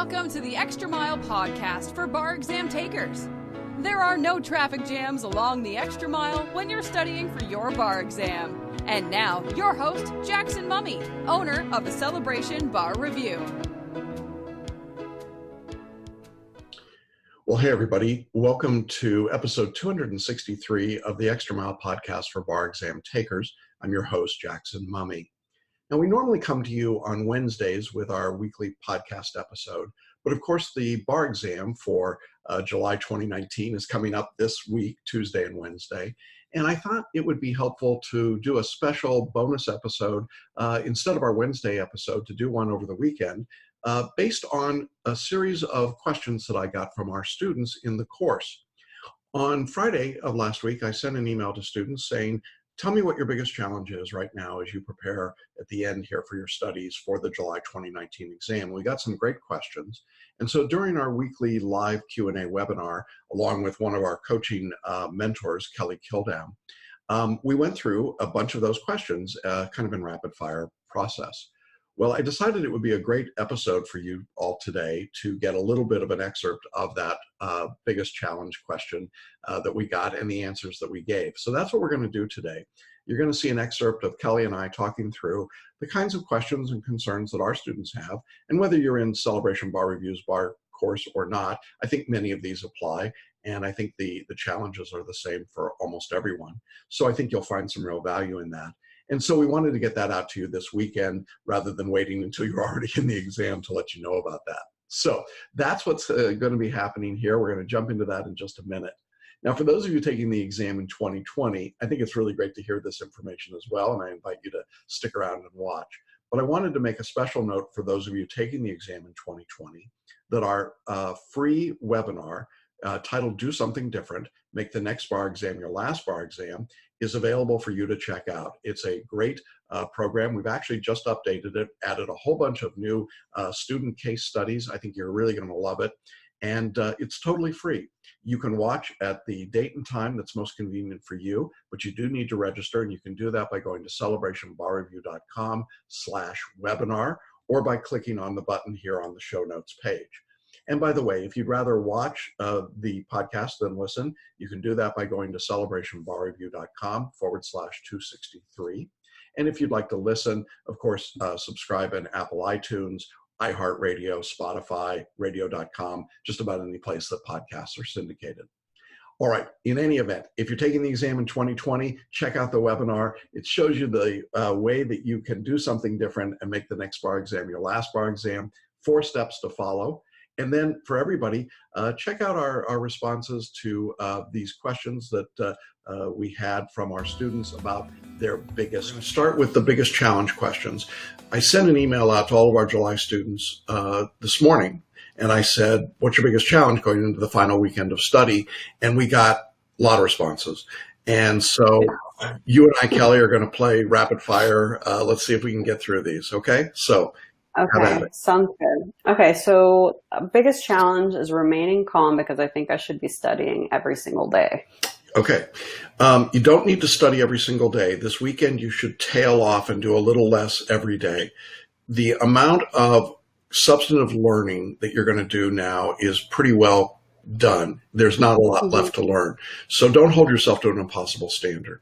Welcome to the Extra Mile podcast for bar exam takers. There are no traffic jams along the Extra Mile when you're studying for your bar exam. And now, your host, Jackson Mummy, owner of the Celebration Bar Review. Well, hey, everybody. Welcome to episode 263 of the Extra Mile podcast for bar exam takers. I'm your host, Jackson Mummy. Now, we normally come to you on Wednesdays with our weekly podcast episode, but of course, the bar exam for July 2019 is coming up this week, Tuesday and Wednesday, and I thought it would be helpful to do a special bonus episode instead of our Wednesday episode, to do one over the weekend, based on a series of questions that I got from our students in the course. On Friday of last week, I sent an email to students saying, tell me what your biggest challenge is right now as you prepare at the end here for your studies for the July 2019 exam. We got some great questions. And so during our weekly live Q&A webinar, along with one of our coaching mentors, Kelly Kildam, we went through a bunch of those questions kind of in rapid fire process. Well, I decided it would be a great episode for you all today to get a little bit of an excerpt of that biggest challenge question that we got and the answers that we gave. So that's what we're going to do today. You're going to see an excerpt of Kelly and I talking through the kinds of questions and concerns that our students have. And whether you're in Celebration Bar Review's bar course or not, I think many of these apply. And I think the challenges are the same for almost everyone. So I think you'll find some real value in that. And so we wanted to get that out to you this weekend rather than waiting until you're already in the exam to let you know about that. So that's what's going to be happening here. We're going to jump into that in just a minute. Now, for those of you taking the exam in 2020, I think it's really great to hear this information as well, and I invite you to stick around and watch. But I wanted to make a special note for those of you taking the exam in 2020 that our free webinar titled Do Something Different, Make the Next Bar Exam Your Last Bar Exam, is available for you to check out. It's a great program. We've actually just updated it, added a whole bunch of new student case studies. I think you're really going to love it. And it's totally free. You can watch at the date and time that's most convenient for you, but you do need to register, and you can do that by going to celebrationbarreview.com/webinar or by clicking on the button here on the show notes page. And by the way, if you'd rather watch the podcast than listen, you can do that by going to celebrationbarreview.com/263. And if you'd like to listen, of course, subscribe in Apple iTunes, iHeartRadio, Spotify, radio.com, just about any place that podcasts are syndicated. All right, in any event, if you're taking the exam in 2020, check out the webinar. It shows you the way that you can do something different and make the next bar exam your last bar exam, 4 steps to follow. And then for everybody, check out our responses to these questions that we had from our students about their biggest. Start with the biggest challenge questions. I sent an email out to all of our July students this morning, and I said, what's your biggest challenge going into the final weekend of study? And we got a lot of responses. And so you and I, Kelly, are going to play rapid fire. Let's see if we can get through these, okay? So. Okay, sounds good. Okay, so biggest challenge is remaining calm because I think I should be studying every single day. Okay, you don't need to study every single day. This weekend you should tail off and do a little less every day. The amount of substantive learning that you're going to do now is pretty well done. There's not a lot left to learn. So don't hold yourself to an impossible standard.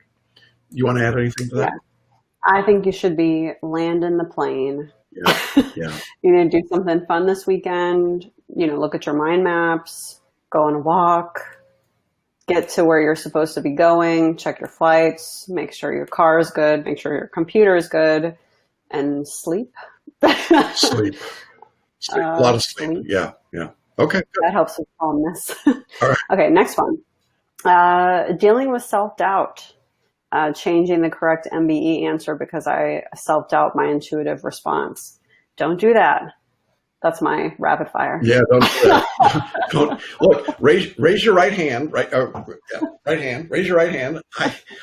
You want to add anything to that? Yeah. I think you should be landing the plane. Yeah. You need to do something fun this weekend, look at your mind maps, go on a walk, get to where you're supposed to be going, check your flights, make sure your car is good, make sure your computer is good, and sleep. Sleep. A lot of sleep. Yeah. Okay. Good. That helps with calmness. All right. Okay, next one. Dealing with self-doubt. Changing the correct MBE answer because I self-doubt my intuitive response. Don't do that. That's my rapid fire. Yeah, don't do that. Don't look. Raise your right hand. Right hand. Raise your right hand.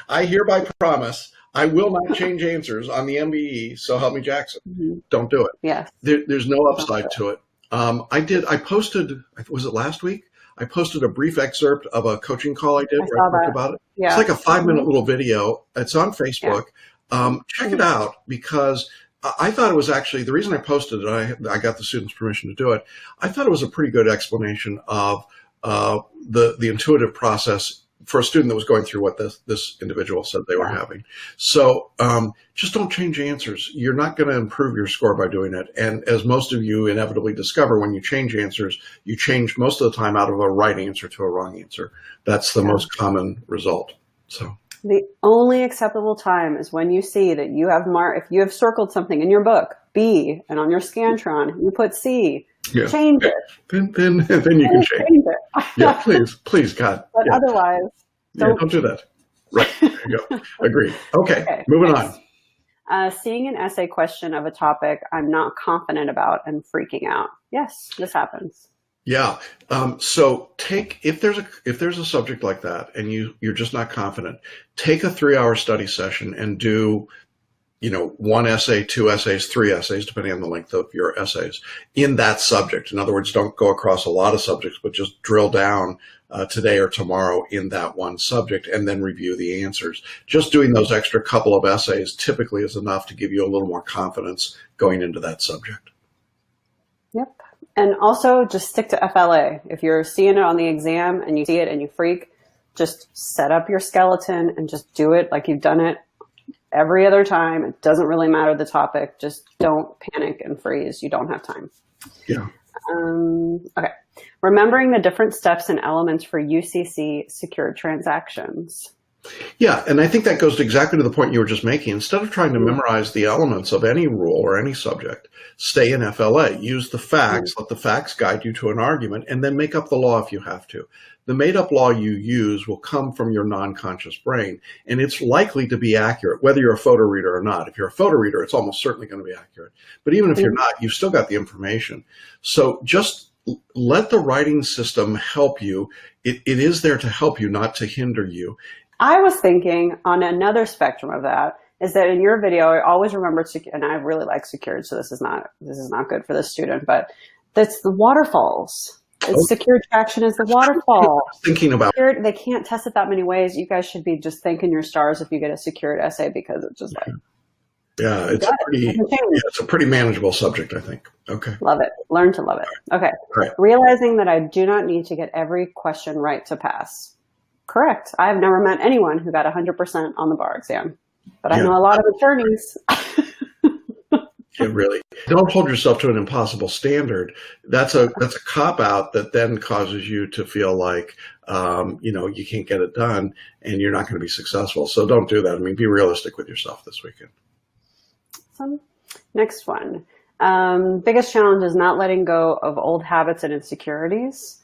I hereby promise I will not change answers on the MBE. So help me, Jackson. Mm-hmm. Don't do it. Yes. There's no upside to it. I posted. Was it last week? I posted a brief excerpt of a coaching call I did where I talked about it. Yeah. It's like a 5-minute little video. It's on Facebook. Check it out because I thought it was actually, the reason I posted it, I got the students' permission to do it. I thought it was a pretty good explanation of the intuitive process for a student that was going through what this individual said they were having. So just don't change answers. You're not going to improve your score by doing it. And as most of you inevitably discover, when you change answers, you change most of the time out of a right answer to a wrong answer. That's the most common result. So the only acceptable time is when you see that you have if you have circled something in your book, B, and on your Scantron, you put C. Yeah. Change it. Then you can change it. Yeah, please, God. But otherwise, don't do that. Right. There you go. Agreed. Okay, moving on. Seeing an essay question of a topic I'm not confident about and freaking out. Yes, this happens. Yeah. So if there's a subject like that and you're just not confident, take a 3-hour study session and do 1 essay, 2 essays, 3 essays, depending on the length of your essays in that subject. In other words, don't go across a lot of subjects, but just drill down today or tomorrow in that one subject and then review the answers. Just doing those extra couple of essays typically is enough to give you a little more confidence going into that subject. Yep. And also just stick to FLA. If you're seeing it on the exam and you see it and you freak, just set up your skeleton and just do it like you've done it every other time. It doesn't really matter the topic. Just don't panic and freeze. You don't have time. Yeah. Okay. Remembering the different steps and elements for UCC secured transactions. Yeah, and I think that goes exactly to the point you were just making. Instead of trying to memorize the elements of any rule or any subject, stay in FLA. Use the facts, let the facts guide you to an argument, and then make up the law if you have to. The made-up law you use will come from your non-conscious brain, and it's likely to be accurate, whether you're a photo reader or not. If you're a photo reader, it's almost certainly going to be accurate. But even if you're not, you've still got the information. So just let the writing system help you. It is there to help you, not to hinder you. I was thinking on another spectrum of that is that in your video, I always remember, and I really like secured, so this is not good for the student, but that's the waterfalls. Secured traction is the waterfall. Thinking about secured, they can't test it that many ways. You guys should be just thanking your stars if you get a secured essay because it's just like. Yeah, it's a pretty manageable subject, I think. Okay. Love it. Learn to love it. Okay. Right. Realizing that I do not need to get every question right to pass. Correct. I've never met anyone who got 100% on the bar exam, but I know a lot of attorneys. Really, don't hold yourself to an impossible standard. That's a cop-out that then causes you to feel like, you can't get it done and you're not going to be successful. So don't do that. I mean, be realistic with yourself this weekend. Next one. Biggest challenge is not letting go of old habits and insecurities.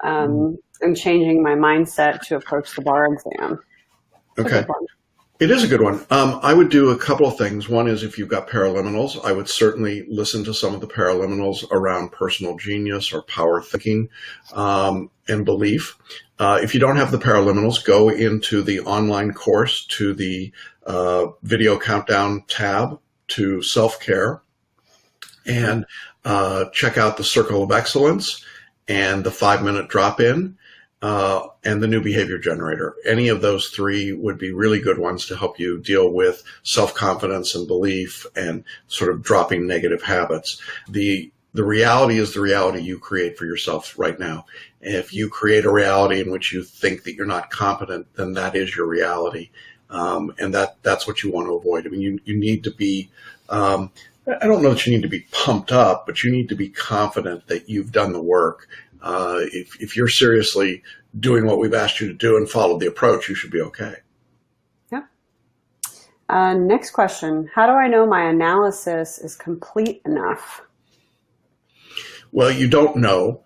And changing my mindset to approach the bar exam. Okay. It is a good one. I would do a couple of things. One is if you've got paraliminals, I would certainly listen to some of the paraliminals around personal genius or power thinking and belief. If you don't have the paraliminals, go into the online course to the video countdown tab to self-care and check out the Circle of Excellence and the 5-minute drop-in. And the new behavior generator. Any of those 3 would be really good ones to help you deal with self-confidence and belief and sort of dropping negative habits. The reality is the reality you create for yourself right now. If you create a reality in which you think that you're not competent, then that is your reality. And that's what you want to avoid. I mean, you need to be, I don't know that you need to be pumped up, but you need to be confident that you've done the work. If you're seriously doing what we've asked you to do and followed the approach, you should be okay. Yeah. Next question. How do I know my analysis is complete enough? Well, you don't know,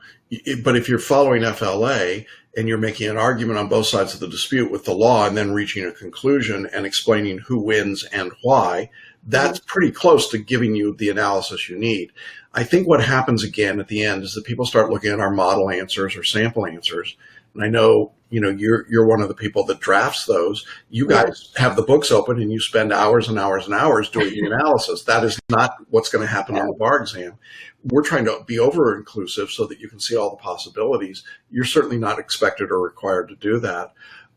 but if you're following FLA and you're making an argument on both sides of the dispute with the law and then reaching a conclusion and explaining who wins and why, that's pretty close to giving you the analysis you need. I think what happens again at the end is that people start looking at our model answers or sample answers. And I know, you're one of the people that drafts those. You guys have the books open and you spend hours and hours and hours doing the analysis. That is not what's going to happen on the bar exam. We're trying to be over-inclusive so that you can see all the possibilities. You're certainly not expected or required to do that.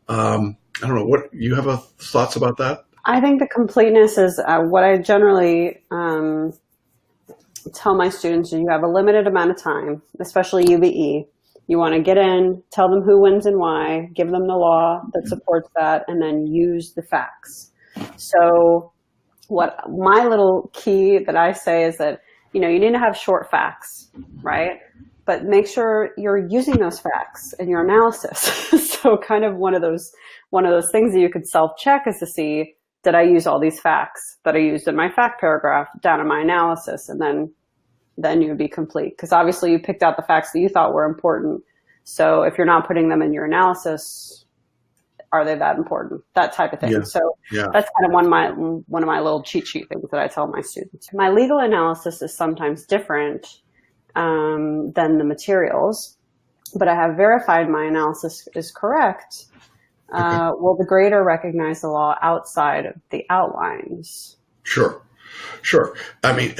I don't know, what you have thoughts about that? I think the completeness is what I generally tell my students. You have a limited amount of time, especially UVE. You want to get in, tell them who wins and why, give them the law that supports that, and then use the facts. So what my little key that I say is that, you need to have short facts, right? But make sure you're using those facts in your analysis. So kind of one of those things that you could self-check is to see, did I use all these facts that I used in my fact paragraph down in my analysis? And then you would be complete. Because obviously you picked out the facts that you thought were important. So if you're not putting them in your analysis, are they that important? That type of thing. Yeah. So Yeah. that's kind of one of my little cheat sheet things that I tell my students. My legal analysis is sometimes different than the materials, but I have verified my analysis is correct. Okay. Will the grader recognize the law outside of the outlines? Sure. I mean,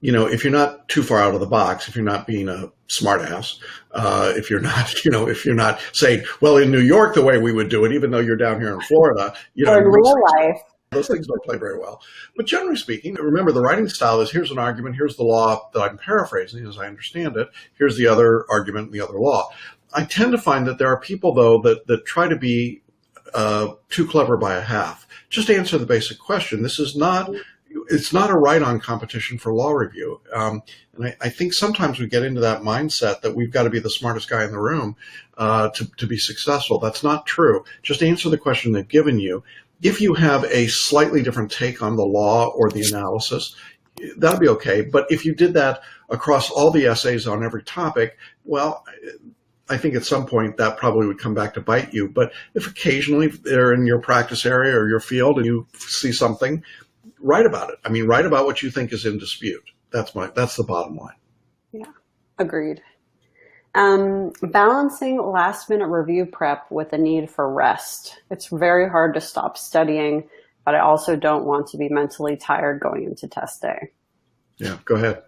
if you're not too far out of the box, if you're not being a smartass, if you're not saying, well, in New York, the way we would do it, even though you're down here in Florida, or in real life. Those things don't play very well. But generally speaking, remember the writing style is here's an argument, here's the law that I'm paraphrasing as I understand it, here's the other argument and the other law. I tend to find that there are people, though, that try to be too clever by a half. Just answer the basic question. It's not a write-on competition for law review. And I think sometimes we get into that mindset that we've got to be the smartest guy in the room to be successful. That's not true. Just answer the question they've given you. If you have a slightly different take on the law or the analysis, that'll be okay. But if you did that across all the essays on every topic, well, I think at some point that probably would come back to bite you. But if occasionally they're in your practice area or your field and you see something, write about it. I mean, write about what you think is in dispute. That's the bottom line. Yeah, agreed. Balancing last minute review prep with the need for rest. It's very hard to stop studying, but I also don't want to be mentally tired going into test day. Yeah, go ahead.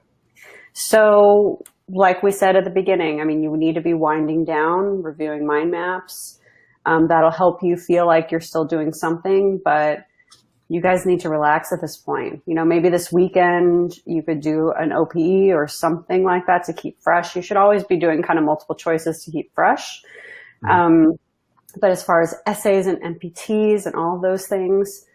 So like we said at the beginning, I mean, you need to be winding down, reviewing mind maps. That'll help you feel like you're still doing something, but you guys need to relax at this point. Maybe this weekend you could do an OPE or something like that to keep fresh. You should always be doing kind of multiple choices to keep fresh. But as far as essays and MPTs and all of those things,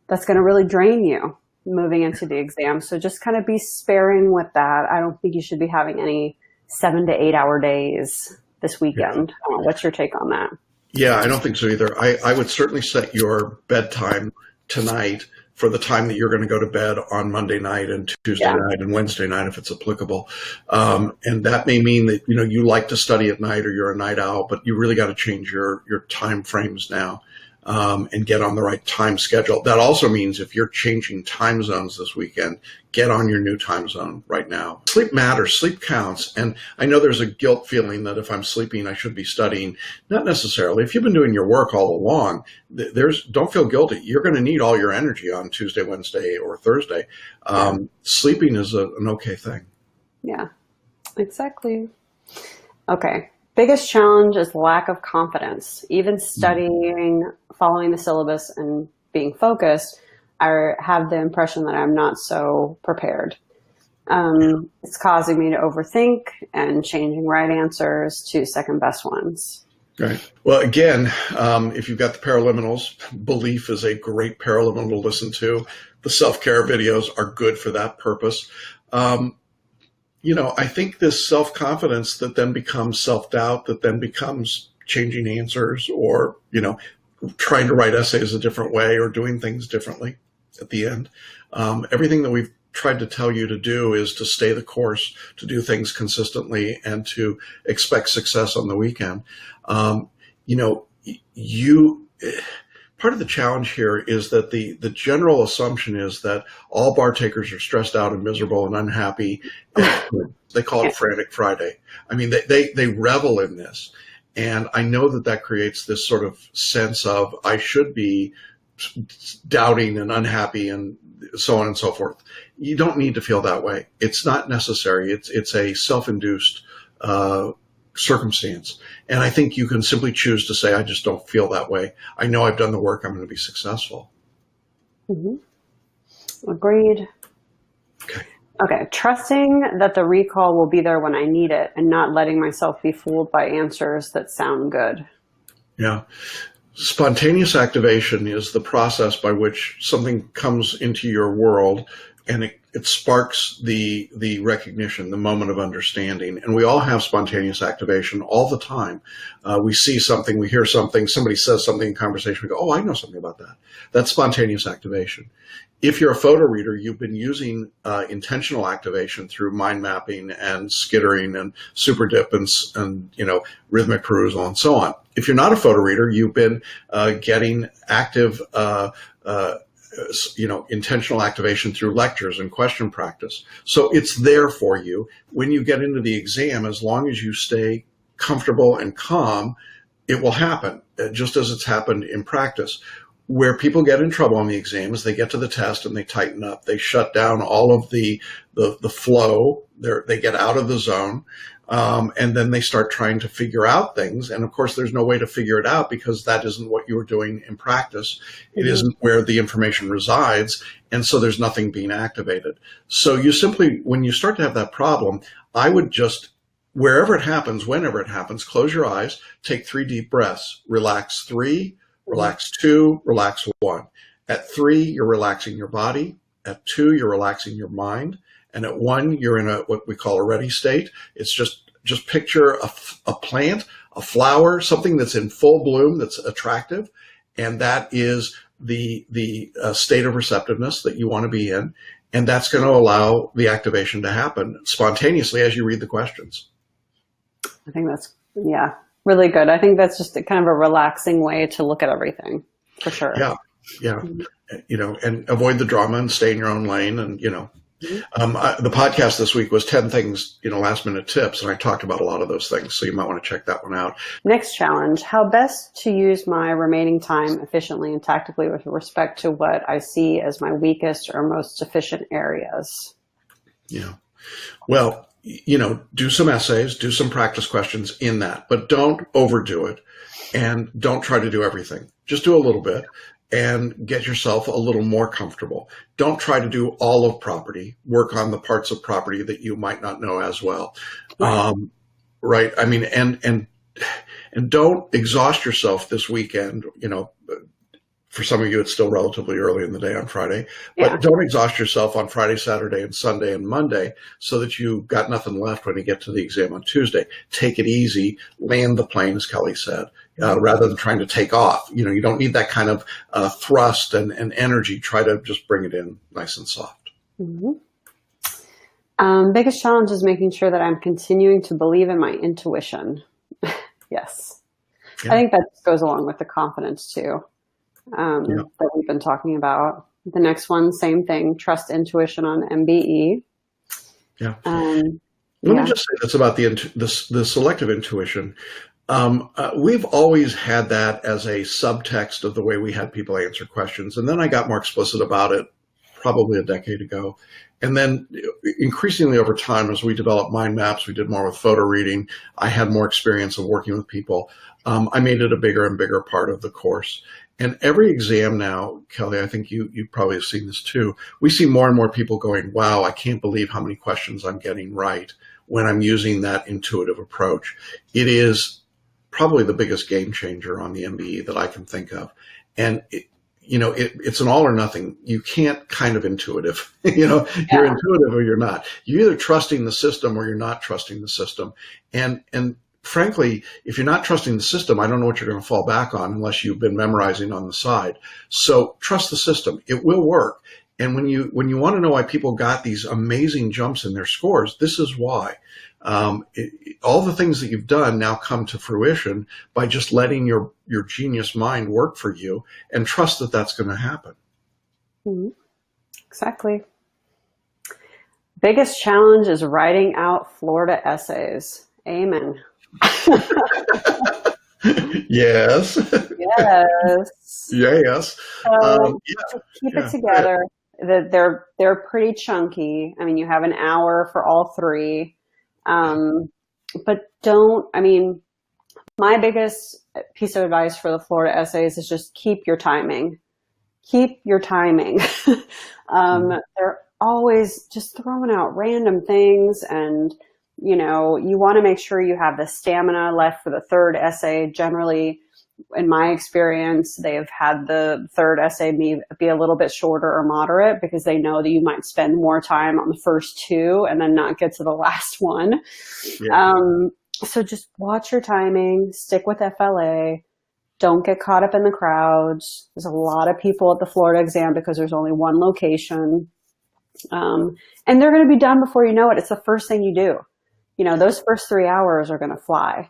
that's going to really drain you moving into the exam. So just kind of be sparing with that. I don't think you should be having any 7 to 8 hour days this weekend. Yeah. What's your take on that? Yeah, I don't think so either. I would certainly set your bedtime tonight for the time that you're going to go to bed on Monday night and Tuesday night and Wednesday night if it's applicable. And that may mean that, you like to study at night or you're a night owl, but you really got to change your time frames now. And get on the right time schedule. That also means if you're changing time zones this weekend, get on your new time zone right now. Sleep matters. Sleep counts. And I know there's a guilt feeling that if I'm sleeping, I should be studying. Not necessarily. If you've been doing your work all along, don't feel guilty. You're going to need all your energy on Tuesday, Wednesday, or Thursday. Sleeping is an okay thing. Yeah, exactly. Okay. Biggest challenge is lack of confidence. Even studying, following the syllabus, and being focused, I have the impression that I'm not so prepared. It's causing me to overthink and changing right answers to second best ones. Right. Well, again, if you've got the Paraliminals, Belief is a great Paraliminal to listen to. The self-care videos are good for that purpose. I think this self-confidence that then becomes self-doubt, that then becomes changing answers or, trying to write essays a different way or doing things differently at the end. Everything that we've tried to tell you to do is to stay the course, to do things consistently, and to expect success on the weekend. Part of the challenge here is that the general assumption is that all bar takers are stressed out and miserable and unhappy. They call it Frantic Friday. I mean, they revel in this. And I know that creates this sort of sense of I should be doubting and unhappy and so on and so forth. You don't need to feel that way. It's not necessary. It's a self-induced circumstance. And I think you can simply choose to say, I just don't feel that way. I know I've done the work. I'm going to be successful. Agreed. Okay. Trusting that the recall will be there when I need it and not letting myself be fooled by answers that sound good. Yeah. Spontaneous activation is the process by which something comes into your world and it sparks the recognition, the moment of understanding. And we all have spontaneous activation all the time. We see something, we hear something, somebody says something in conversation, we go, oh, I know something about that. That's spontaneous activation. If you're a photo reader, you've been using intentional activation through mind mapping and skittering and super dip and rhythmic perusal and so on. If you're not a photo reader, you've been getting active intentional activation through lectures and question practice. So it's there for you. When you get into the exam, as long as you stay comfortable and calm, it will happen, just as it's happened in practice. Where people get in trouble on the exam is they get to the test and they tighten up. They shut down all of the flow. They get out of the zone. And then they start trying to figure out things. And of course, there's no way to figure it out because that isn't what you were doing in practice. It isn't where the information resides. And so there's nothing being activated. So you simply, when you start to have that problem, I would just, wherever it happens, whenever it happens, close your eyes, take 3 deep breaths, relax 3, relax 2, relax 1. At 3, you're relaxing your body. At 2, you're relaxing your mind. And at 1, you're in what we call a ready state. It's just picture a plant, a flower, something that's in full bloom, that's attractive. And that is the state of receptiveness that you want to be in. And that's going to allow the activation to happen spontaneously as you read the questions. I think that's, really good. I think that's just kind of a relaxing way to look at everything, for sure. Yeah. And avoid the drama and stay in your own lane. And, the podcast this week was 10 things, last minute tips. And I talked about a lot of those things. So you might want to check that one out. Next challenge, how best to use my remaining time efficiently and tactically with respect to what I see as my weakest or most deficient areas. Yeah. Well, do some essays, do some practice questions in that, but don't overdo it and don't try to do everything. Just do a little bit and get yourself a little more comfortable. Don't try to do all of property. Work on the parts of property that you might not know as well. Right. I mean, and don't exhaust yourself this weekend. For some of you, it's still relatively early in the day on Friday, but don't exhaust yourself on Friday, Saturday, and Sunday and Monday so that you've got nothing left when you get to the exam on Tuesday. Take it easy, land the plane, as Kelly said, rather than trying to take off. You don't need that kind of thrust and energy. Try to just bring it in nice and soft. Biggest challenge is making sure that I'm continuing to believe in my intuition. Yes. Yeah. I think that goes along with the confidence too. That we've been talking about. The next one, same thing, trust intuition on MBE. Let me just say this about the selective intuition. We've always had that as a subtext of the way we had people answer questions. And then I got more explicit about it probably a decade ago. And then increasingly over time, as we developed mind maps, we did more with photo reading. I had more experience of working with people. I made it a bigger and bigger part of the course. And every exam now, Kelly, I think you probably have seen this too. We see more and more people going, wow, I can't believe how many questions I'm getting right when I'm using that intuitive approach. It is probably the biggest game changer on the MBE that I can think of. And it's an all or nothing. You can't kind of intuitive, you're intuitive or you're not. You're either trusting the system or you're not trusting the system. And frankly, if you're not trusting the system, I don't know what you're going to fall back on unless you've been memorizing on the side. So trust the system. It will work. And when you want to know why people got these amazing jumps in their scores, this is why. All the things that you've done now come to fruition by just letting your genius mind work for you and trust that that's going to happen. Mm-hmm. Exactly. Biggest challenge is writing out Florida essays. Amen. Yes. Yes. So to keep it together, they're pretty chunky. I mean, you have an hour for all 3. But my biggest piece of advice for the Florida essays is just keep your timing. Keep your timing. They're always just throwing out random things, and you want to make sure you have the stamina left for the third essay. Generally, in my experience, they've had the third essay be a little bit shorter or moderate because they know that you might spend more time on the first two and then not get to the last one. Yeah. So just watch your timing, stick with FLA. Don't get caught up in the crowds. There's a lot of people at the Florida exam because there's only one location. And they're going to be done before you know it. It's the first thing you do. Those first 3 hours are going to fly.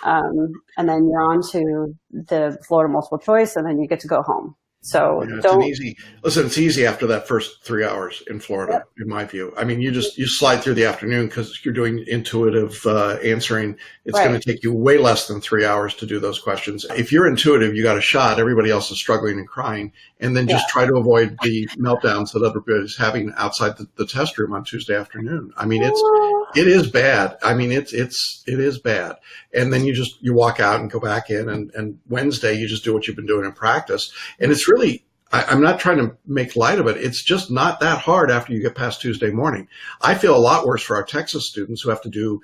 And then you're on to the Florida multiple choice, and then you get to go home. So it's easy after that first 3 hours in Florida, in my view. I mean, you slide through the afternoon because you're doing intuitive answering. It's going to take you way less than 3 hours to do those questions. If you're intuitive, you got a shot. Everybody else is struggling and crying. And then just try to avoid the meltdowns that everybody's having outside the test room on Tuesday afternoon. I mean, it is bad. I mean, it is bad. And then you walk out and go back in, and Wednesday you just do what you've been doing in practice. And it's really, I'm not trying to make light of it. It's just not that hard after you get past Tuesday morning. I feel a lot worse for our Texas students who have to do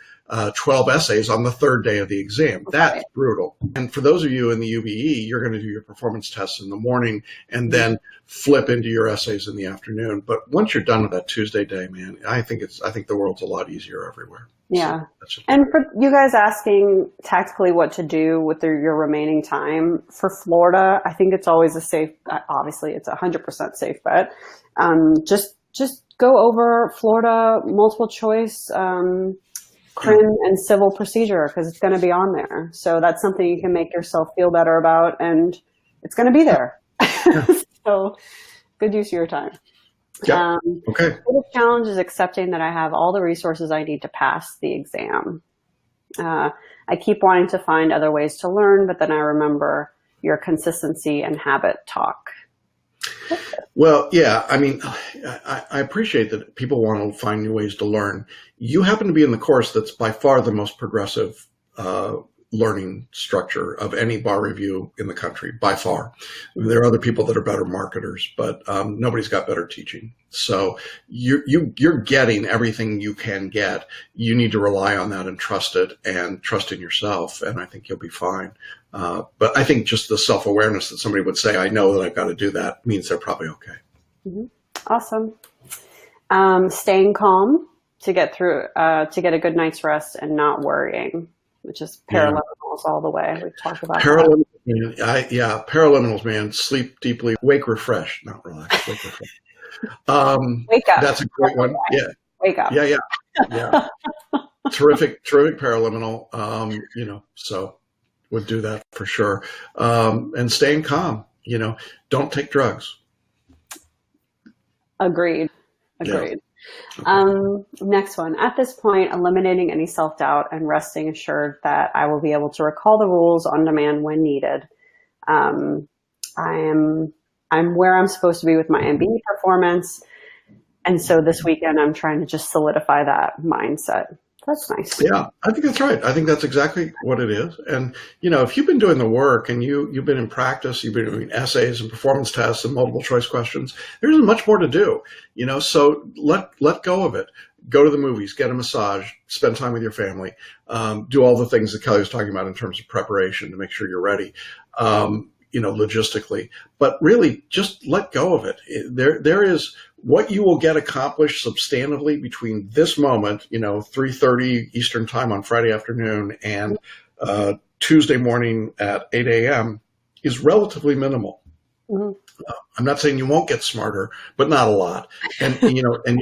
12 essays on the third day of the exam. That's brutal. And for those of you in the UBE, you're going to do your performance tests in the morning and then flip into your essays in the afternoon. But once you're done with that Tuesday day, man, I think the world's a lot easier everywhere. Yeah. So and for you guys asking tactically what to do with your remaining time for Florida, I think it's always obviously it's 100% safe bet. Just go over Florida multiple choice, crim and civil procedure, because it's going to be on there. So that's something you can make yourself feel better about, and it's going to be there. So good use of your time. Yeah. Okay. The challenge is accepting that I have all the resources I need to pass the exam. I keep wanting to find other ways to learn, but then I remember your consistency and habit talk. Well, yeah, I mean, I appreciate that people want to find new ways to learn. You happen to be in the course that's by far the most progressive learning structure of any bar review in the country, by far. There are other people that are better marketers, but nobody's got better teaching. So you're getting everything you can get. You need to rely on that and trust it and trust in yourself, and I think you'll be fine. But I think just the self-awareness that somebody would say, I know that I've got to do that, means they're probably okay. Mm-hmm. Awesome. Staying calm to get through, to get a good night's rest and not worrying, which is paraliminals all the way. We've talked about paraliminals. Paraliminals, man. Sleep deeply, wake refreshed, not relaxed. Wake refreshed. Wake up. That's a great one. Yeah. Wake up. Yeah. Terrific paraliminal. So would do that for sure. And staying calm. Don't take drugs. Agreed. Yeah. Next one. At this point, eliminating any self-doubt and resting assured that I will be able to recall the rules on demand when needed. I'm where I'm supposed to be with my MBE performance. And so this weekend, I'm trying to just solidify that mindset. That's nice. Yeah, I think that's right. I think that's exactly what it is. And, if you've been doing the work and you've been in practice, you've been doing essays and performance tests and multiple choice questions, there isn't much more to do, so let go of it. Go to the movies, get a massage, spend time with your family, do all the things that Kelly was talking about in terms of preparation to make sure you're ready, logistically, but really just let go of it. There is what you will get accomplished substantively between this moment, 3:30 Eastern time on Friday afternoon and Tuesday morning at 8 a.m. is relatively minimal. Mm-hmm. I'm not saying you won't get smarter, but not a lot. And, and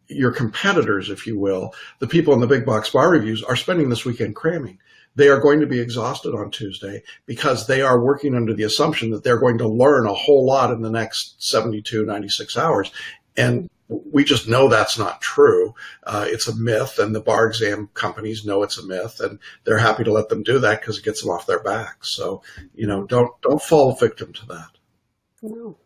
your competitors, if you will, the people in the big box bar reviews are spending this weekend cramming. They are going to be exhausted on Tuesday because they are working under the assumption that they're going to learn a whole lot in the next 72, 96 hours. And we just know that's not true. It's a myth, and the bar exam companies know it's a myth, and they're happy to let them do that because it gets them off their backs. So, don't fall victim to that. No.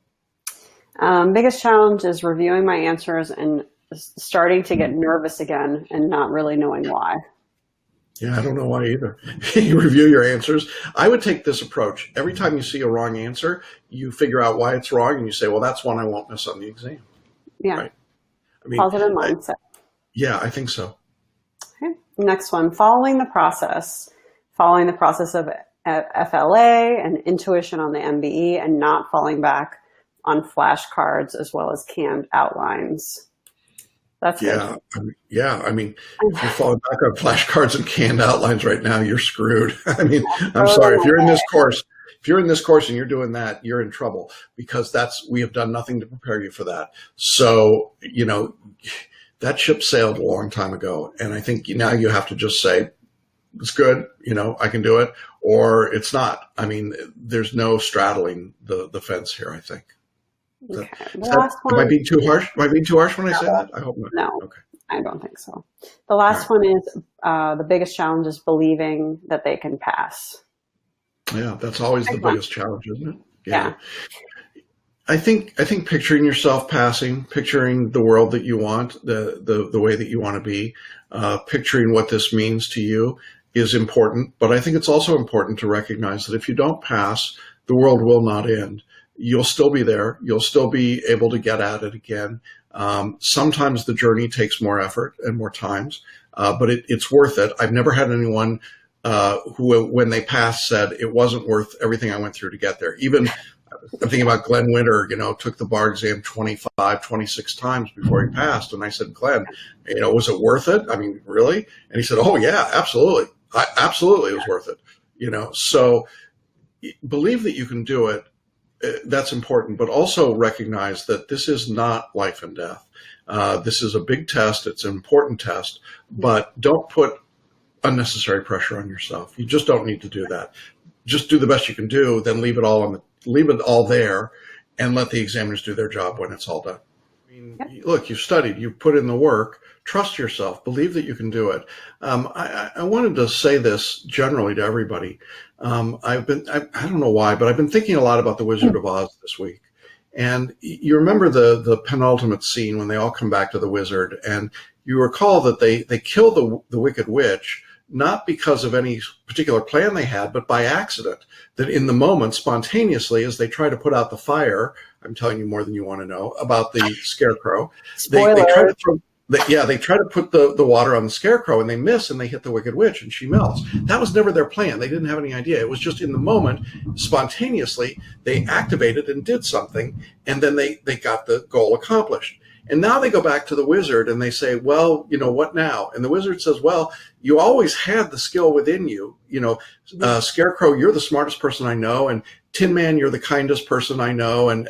Biggest challenge is reviewing my answers and starting to get nervous again and not really knowing why. Yeah, I don't know why either. You review your answers. I would take this approach. Every time you see a wrong answer, you figure out why it's wrong and you say, well, that's one I won't miss on the exam. Yeah. Right? I mean, Positive mindset. Yeah, I think so. Okay. Next one, following the process of FLA and intuition on the MBE, and not falling back on flashcards as well as canned outlines. That's good. I mean, if you're falling back on flashcards and canned outlines right now, you're screwed. I mean, I'm sorry. If you're in this course and you're doing that, you're in trouble, because we have done nothing to prepare you for that. So, that ship sailed a long time ago. And I think now you have to just say, it's good, I can do it, or it's not. I mean, there's no straddling the fence here, I think. Okay. Am I being too harsh? Am I being too harsh when I say that? I hope not. No, okay. I don't think so. The last one is the biggest challenge is believing that they can pass. Yeah, that's always the biggest challenge, isn't it? Yeah. I think picturing yourself passing, picturing the world that you want, the way that you want to be, picturing what this means to you is important. But I think it's also important to recognize that if you don't pass, the world will not end. You'll still be there. You'll still be able to get at it again. Sometimes the journey takes more effort and more times, but it's worth it. I've never had anyone who, when they passed, said it wasn't worth everything I went through to get there. Even I'm thinking about Glenn Winter, took the bar exam 26 times before he passed. And I said, Glenn, was it worth it? I mean, really? And he said, oh yeah, absolutely. Absolutely. It was worth it. So believe that you can do it. That's important, but also recognize that this is not life and death. This is a big test. It's an important test, but don't put unnecessary pressure on yourself. You just don't need to do that. Just do the best you can do, then leave it all there and let the examiners do their job when it's all done. I mean, look, you've studied, you've put in the work, trust yourself, believe that you can do it. I wanted to say this generally to everybody. I don't know why, but I've been thinking a lot about the Wizard of Oz this week. And you remember the penultimate scene when they all come back to the wizard, and you recall that they kill the Wicked Witch, not because of any particular plan they had, but by accident, that in the moment, spontaneously, as they try to put out the fire, I'm telling you more than you want to know about the scarecrow. They try to put the water on the scarecrow, and they miss, and they hit the Wicked Witch, and she melts. That was never their plan. They didn't have any idea. It was just in the moment, spontaneously, they activated and did something, and then they got the goal accomplished. And now they go back to the wizard and they say, well, what now? And the wizard says, well, you always had the skill within you. Scarecrow, you're the smartest person I know. And Tin Man, you're the kindest person I know. And,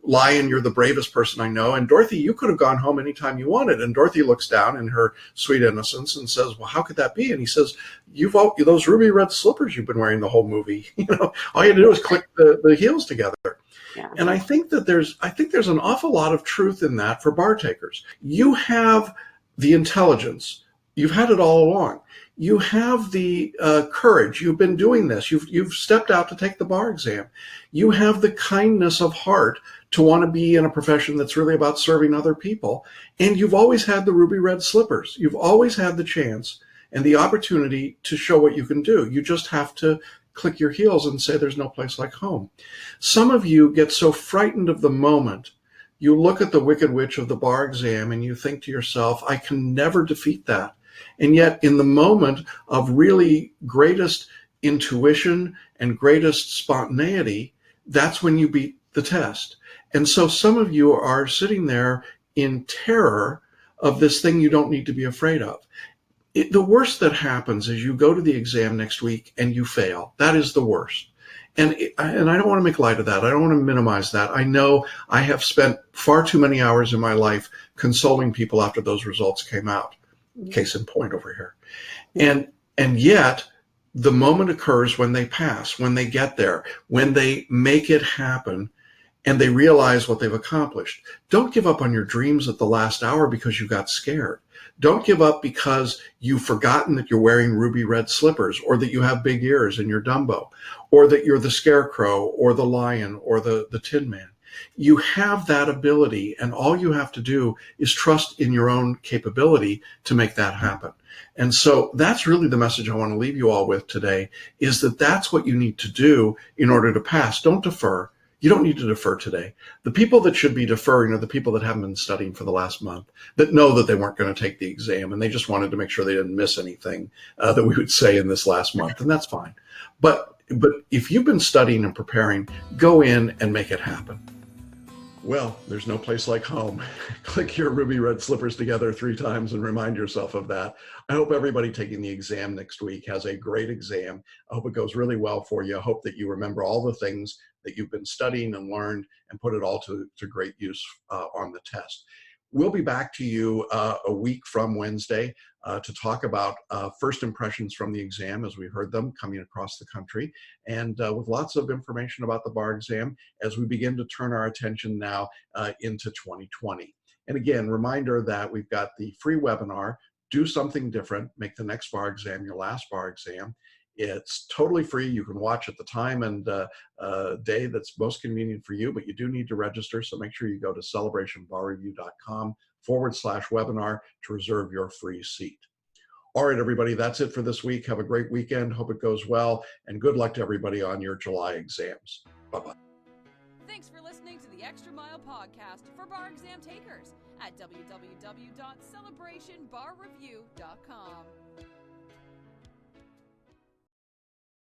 Lion, you're the bravest person I know. And Dorothy, you could have gone home anytime you wanted. And Dorothy looks down in her sweet innocence and says, well, how could that be? And he says, those ruby red slippers you've been wearing the whole movie. All you had to do is click the heels together. Yeah. And I think there's an awful lot of truth in that for bar takers. You have the intelligence. You've had it all along. You have the courage. You've been doing this. You've stepped out to take the bar exam. You have the kindness of heart to want to be in a profession that's really about serving other people. And you've always had the ruby red slippers. You've always had the chance and the opportunity to show what you can do. You just have to click your heels and say there's no place like home. Some of you get so frightened of the moment. You look at the Wicked Witch of the bar exam and you think to yourself, I can never defeat that. And yet in the moment of really greatest intuition and greatest spontaneity, that's when you beat the test. And so some of you are sitting there in terror of this thing you don't need to be afraid of. The worst that happens is you go to the exam next week and you fail. That is the worst. And I don't want to make light of that. I don't want to minimize that. I know I have spent far too many hours in my life consoling people after those results came out. Case in point over here. And yet the moment occurs when they pass, when they get there, when they make it happen and they realize what they've accomplished. Don't give up on your dreams at the last hour because you got scared. Don't give up because you've forgotten that you're wearing ruby red slippers, or that you have big ears and you're Dumbo, or that you're the Scarecrow or the Lion or the Tin Man. You have that ability, and all you have to do is trust in your own capability to make that happen. And so that's really the message I want to leave you all with today, is that that's what you need to do in order to pass. Don't defer. You don't need to defer today. The people that should be deferring are the people that haven't been studying for the last month, that know that they weren't going to take the exam, and they just wanted to make sure they didn't miss anything that we would say in this last month, and that's fine. But if you've been studying and preparing, go in and make it happen. Well, there's no place like home. Click your ruby red slippers together 3 times and remind yourself of that. I hope everybody taking the exam next week has a great exam. I hope it goes really well for you. I hope that you remember all the things that you've been studying and learned and put it all to great use on the test. We'll be back to you a week from Wednesday to talk about first impressions from the exam as we heard them coming across the country, and with lots of information about the bar exam as we begin to turn our attention now into 2020. And again, reminder that we've got the free webinar, Do Something Different, Make the Next Bar Exam Your Last Bar Exam. It's totally free. You can watch at the time and day that's most convenient for you, but you do need to register. So make sure you go to celebrationbarreview.com/webinar to reserve your free seat. All right, everybody, that's it for this week. Have a great weekend. Hope it goes well, and good luck to everybody on your July exams. Bye-bye. Thanks for listening to the Extra Mile podcast for bar exam takers at www.celebrationbarreview.com.